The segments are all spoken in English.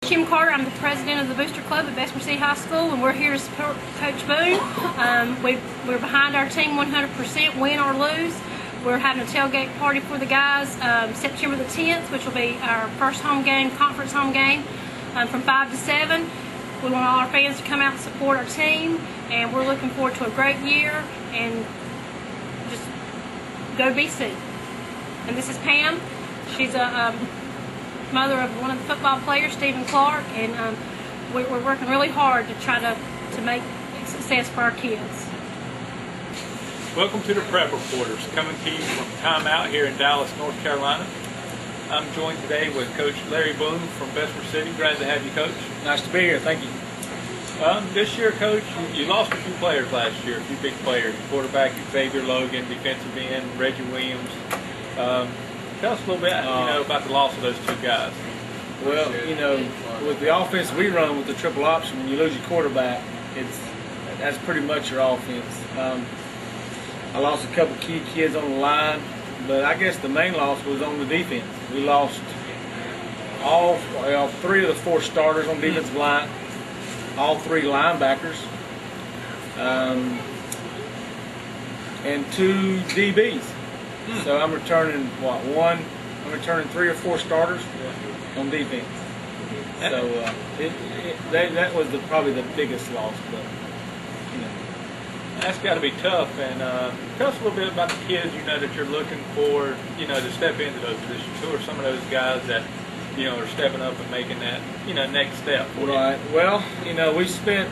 Kim Carter. I'm the president of the Booster Club at Bessemer High School, and we're here to support Coach Boone. We're behind our team 100%, win or lose. We're having a tailgate party for the guys September the 10th, which will be our first home game, conference home game, from 5 to 7. We want all our fans to come out and support our team, and we're looking forward to a great year, and just go BC. And this is Pam. She's a mother of one of the football players, Stephen Clark, and we're working really hard to try to make success for our kids. Welcome to the Prep Reporters, coming to you from timeout here in Dallas, North Carolina. I'm joined today with Coach Larry Boone from Bessemer City. Glad to have you, Coach. Nice to be here. Thank you. This year, Coach, you lost a few players last year, a few big players. Quarterback Xavier Logan, defensive end Reggie Williams. Tell us a little bit, about the loss of those two guys. Well, with the offense we run with the triple option, when you lose your quarterback, that's pretty much your offense. I lost a couple key kids on the line, but I guess the main loss was on the defense. We lost all three of the four starters on defensive line, all three linebackers, and two DBs. So I'm returning I'm returning 3 or 4 starters on defense. So that was probably the biggest loss. But that's got to be tough. And tell us a little bit about the kids that you're looking for to step into those positions. Who are some of those guys that are stepping up and making that next step? Right. Well, we spent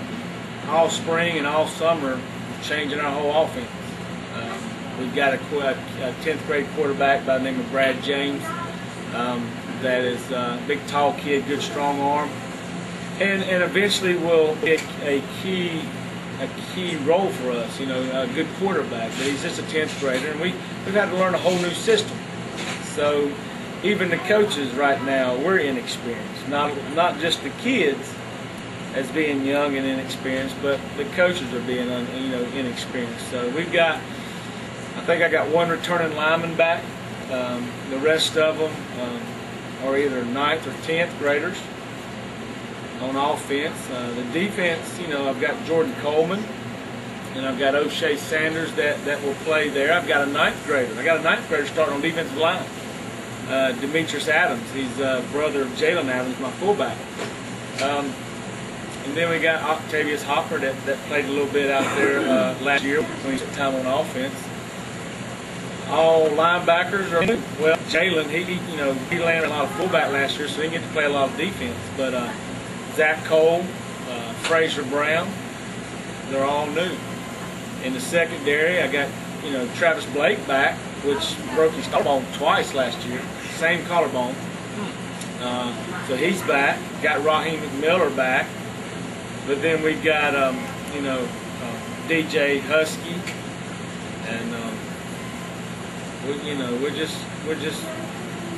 all spring and all summer changing our whole offense. We've got a 10th grade quarterback by the name of Brad James. That is a big, tall kid, good, strong arm, and eventually will be a key role for us. A good quarterback. But he's just a 10th grader, and we've had to learn a whole new system. So even the coaches right now, we're inexperienced. Not just the kids as being young and inexperienced, but the coaches are being inexperienced. So we've got. I think I got one returning lineman back. The rest of them are either 9th or 10th graders on offense. The defense, I've got Jordan Coleman and I've got O'Shea Sanders that will play there. I've got a 9th grader. I got a 9th grader starting on defensive line. Demetrius Adams. He's brother of Jalen Adams, my fullback. And then we got Octavius Hopper that played a little bit out there last year when he spent time on offense. All linebackers are new. Well, Jalen, he landed a lot of fullback last year, so he didn't get to play a lot of defense. But Zach Cole, Frazier Brown, they're all new. In the secondary, I got Travis Blake back, which broke his collarbone twice last year, same collarbone. So he's back. Got Raheem McMiller back, but then we got DJ Husky and.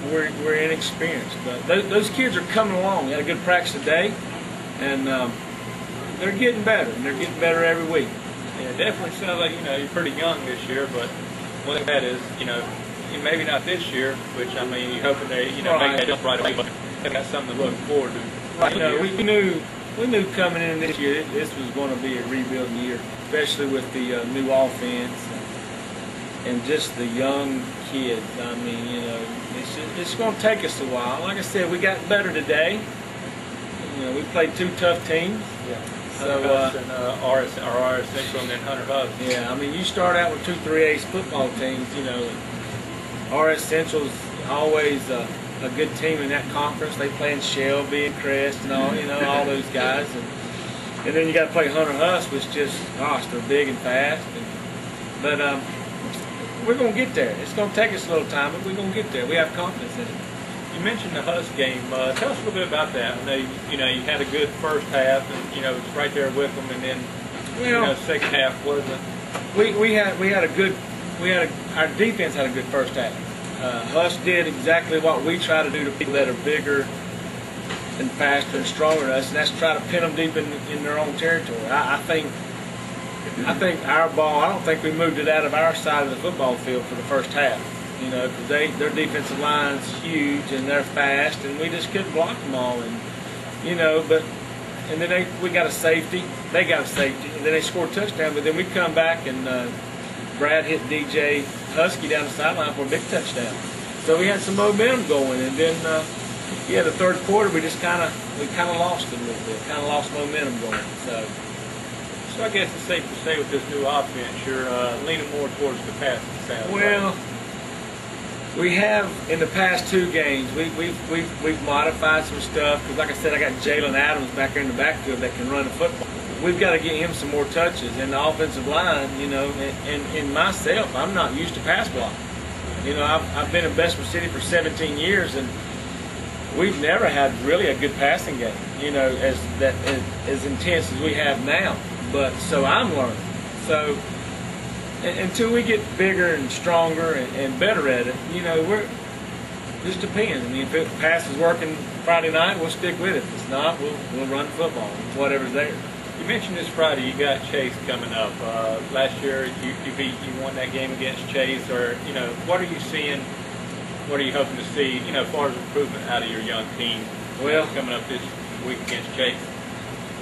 We're inexperienced, but those kids are coming along. We had a good practice today, and they're getting better, and they're getting better every week. Yeah, it definitely sounds like you're pretty young this year, but what that is, maybe not this year, which you're hoping they make that jump right away, but they've got something to look forward to. Right. We knew coming in this year this was going to be a rebuilding year, especially with the new offense. And just the young kids. It's going to take us a while. Like I said, we got better today. We played 2 tough teams. Yeah. So RS Central and then Hunter Huss. Yeah, you start out with 2 3A football teams. RS Central's always a good team in that conference. They play in Shelby and Crest and all those guys. And then you got to play Hunter Huss, which they're big and fast. But we're going to get there. It's going to take us a little time, but we're going to get there. We have confidence in it. You mentioned the Huss game. Tell us a little bit about that. I know you had a good first half, and it was right there with them, and then second half wasn't. Our defense had a good first half. Huss did exactly what we try to do to people that are bigger and faster and stronger than us, and that's try to pin them deep in their own territory. I think our ball, I don't think we moved it out of our side of the football field for the first half. Because their defensive line's huge and they're fast, and we just couldn't block them all. you know, and then we got a safety. They got a safety, and then they scored a touchdown. But then we come back and Brad hit DJ Husky down the sideline for a big touchdown. So we had some momentum going, and then the third quarter we kind of lost it a little bit, kind of lost momentum going. So I guess it's safe to say with this new offense, you're leaning more towards the passing side. Well, we have in the past 2 games we've modified some stuff because, like I said, I got Jalen Adams back there in the backfield that can run the football. We've got to get him some more touches, and the offensive line, you know, and myself, I'm not used to pass block. You know, I've been in Bessemer City for 17 years, and we've never had really a good passing game, you know, as intense as we have now. But so I'm learning. So until we get bigger and stronger and better at it, you know, just depends. I mean, if the pass is working Friday night, we'll stick with it. If it's not, we'll run football, whatever's there. You mentioned this Friday you got Chase coming up. Last year you won that game against Chase. Or, you know, what are you seeing? What are you hoping to see, you know, as far as improvement out of your young team? Well, coming up this week against Chase.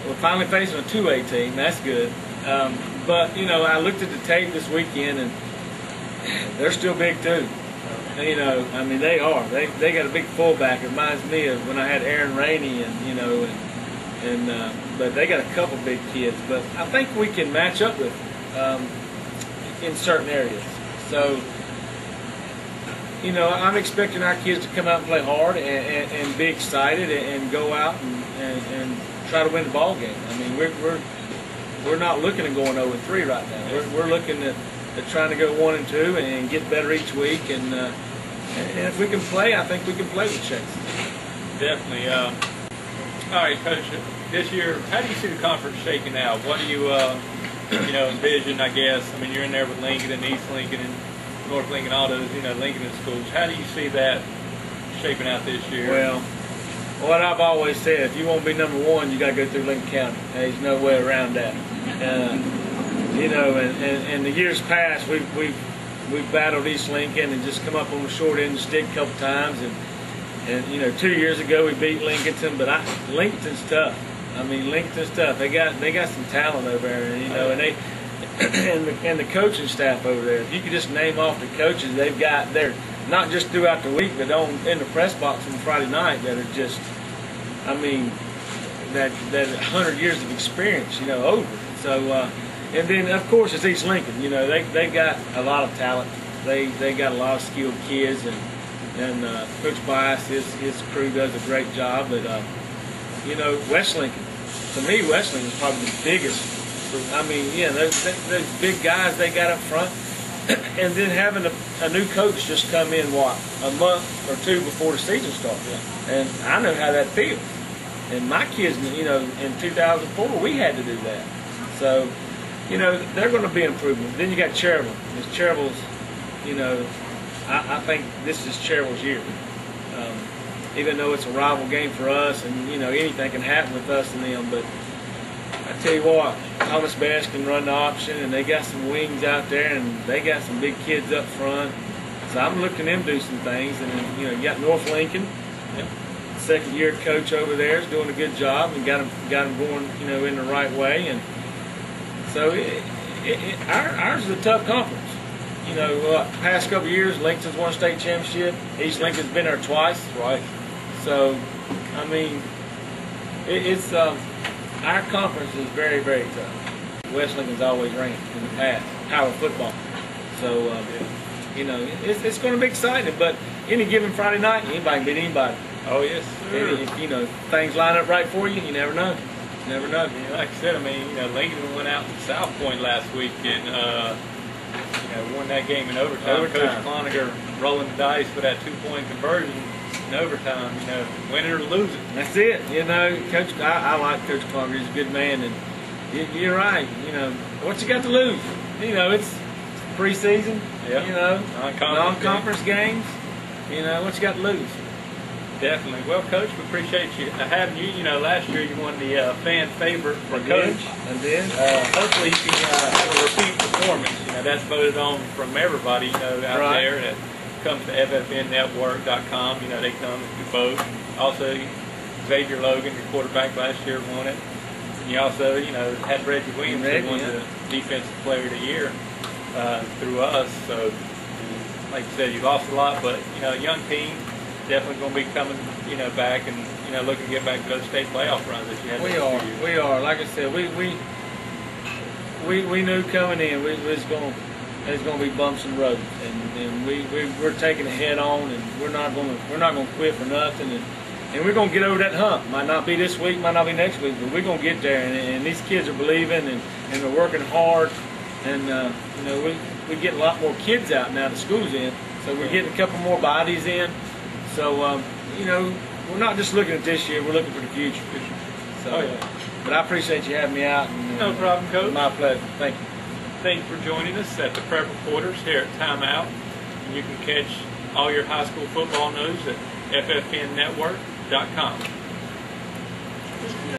We're finally facing a 2A team. That's good. But, you know, I looked at the tape this weekend, and they're still big, too. You know, I mean, they are. They got a big fullback. It reminds me of when I had Aaron Rainey, and, you know, but they got a couple big kids. But I think we can match up with them in certain areas. So, you know, I'm expecting our kids to come out and play hard and be excited and go out and try to win the ball game. I mean, we're not looking at going 0-3 right now. We're looking at trying to go 1-2 and get better each week. And if we can play, I think we can play with Chase. Definitely. All right, Coach. This year, how do you see the conference shaking out? What do you, you know, envision? I guess. I mean, you're in there with Lincoln and East Lincoln and North Lincoln, all those, you know, Lincoln schools. How do you see that shaping out this year? Well, what I've always said, if you want to be number 1, you got to go through Lincoln County. There's no way around that. You know, and the years past, we've battled East Lincoln and just come up on the short end of the stick a couple times. And you know, 2 years ago we beat Lincolnton, but Lincolnton's tough. I mean, Lincolnton's tough. They got some talent over there, and you know, and the coaching staff over there. If you could just name off the coaches they've got there, not just throughout the week, but in the press box on Friday night, that are just, I mean, that 100 years of experience, you know, over. So, and then of course it's East Lincoln. You know, they got a lot of talent. They got a lot of skilled kids, and Coach Bias, his crew does a great job. But you know, West Lincoln, to me, West Lincoln is probably the biggest. I mean, yeah, those big guys they got up front, and then having a new coach just come in, a month or 2 before the season starts. Yeah. And I know how that feels. And my kids, you know, in 2004, we had to do that. So, you know, they're going to be improvement. Then you got Cherville. Cherville's, you know, I think this is Cherville's year. Even though it's a rival game for us, and, you know, anything can happen with us and them, but I tell you what, Thomas Bass can run the option, and they got some wings out there, and they got some big kids up front. So I'm looking at them do some things. And then, you know, you got North Lincoln, second-year coach over there is doing a good job and got them going, you know, in the right way. And so ours is a tough conference. You know, past couple of years, Lincoln's won a state championship. East Lincoln's been there twice. Right. So, I mean, it's our conference is very, very tough. West Lincoln's always ranked in the past, power football. So, you know, it's going to be exciting. But any given Friday night, anybody can beat anybody. Oh, yes, sir. If, you know, things line up right for you, you never know. You never know. Yeah, like I said, I mean, you know, Lincoln went out to South Point last week and, you know, won that game in overtime. Coach Cloninger rolling the dice for that 2-point conversion in overtime, you know, win it or lose it. That's it. You know, Coach, I like Coach Cloninger. He's a good man, and you're right. You know, what you got to lose? You know, it's preseason. Yeah. You know, non-conference games. You know, what you got to lose? Definitely. Well, Coach, we appreciate you having you. You know, last year you won the fan favorite for Coach. I did. Hopefully you can have a repeat performance. You know, that's voted on from everybody, you know, out there that comes to ffnnetwork.com. You know, they come and do vote. Also, Xavier Logan, your quarterback last year, won it. And you also, had Reggie Williams who won the Defensive Player of the Year through us. So, like you said, you lost a lot, but a young team definitely going to be coming, back and looking to get back to those state playoff runs that you had. We are. Like I said, we knew coming in there's going to be bumps in the road, and we're taking it head on, and we're not going to quit for nothing, and we're going to get over that hump. Might not be this week, might not be next week, but we're going to get there. And these kids are believing, and they're working hard, and we get a lot more kids out now. The school's in, so we're getting a couple more bodies in. So we're not just looking at this year; we're looking for the future. So, but I appreciate you having me out. And, no problem, Coach. My pleasure. Thank you. Thank you for joining us at the Prep Reporters here at Timeout. You can catch all your high school football news at ffpnnetwork.com.